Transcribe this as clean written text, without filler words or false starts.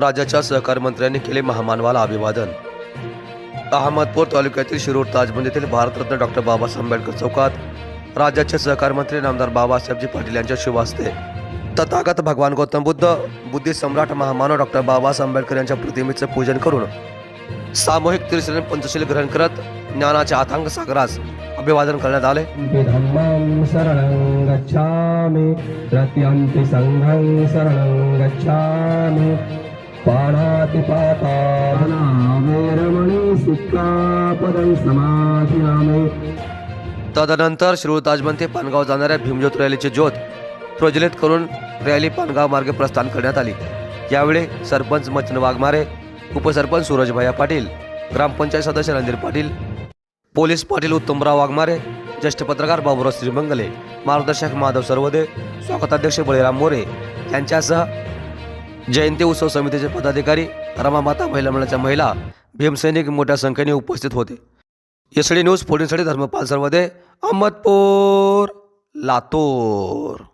राज्याच्या सहकार मंत्र्यांनी केले महामानवाला अभिवादन। अहमदपूर तालुक्यातील शिरूर ताजबंद येथील भारतरत्न डॉक्टर बाबासाहेब आंबेडकर चौकात राज्याचे सहकार मंत्री नामदार बाबासाहेबजी पाटील यांच्या शुभ हस्ते तथागत भगवान गौतम बुद्धी सम्राट महामानव डॉक्टर बाबासाहेब आंबेडकर यांच्या प्रतिमेचे पूजन करून सामूहिक त्रिशरण पंचशील ग्रहण करत ज्ञानाच्या अथांग सागरास अभिवादन करण्यात आले। धम्मं शरणं गच्छामि तृतीयंपि संघं शरणं गच्छामि पाणातिपाता वेरमणि सिक्खापदं समाधियामि। तदनंतर शिरूर ताजबंद ते पानगाव जाणाऱ्या भीमज्योत रॅलीची ज्योत प्रज्वलित करून रॅली पानगाव मार्गे प्रस्थान करण्यात आली। यावेळी सरपंच मचन वाघमारे, उपसरपंच सूरजभाई पाटील, ग्रामपंचायत सदस्य रणधीर पाटील, पोलीस पाटील उत्तमराव वाघमारे, ज्येष्ठ पत्रकार बाबूराव श्रीमंगले, मार्गदर्शक माधव सर्वदे, स्वागताध्यक्ष बळीराम मोरे यांच्यासह जयंती उत्सव समितीचे पदाधिकारी, रमामाता महिला मंडळाच्या महिला, भीमसैनिक मोठ्या संख्येने उपस्थित होते। एसडी न्यूज 14 साठी धर्मपाल सर्वदे, अहमदपूर, लातूर।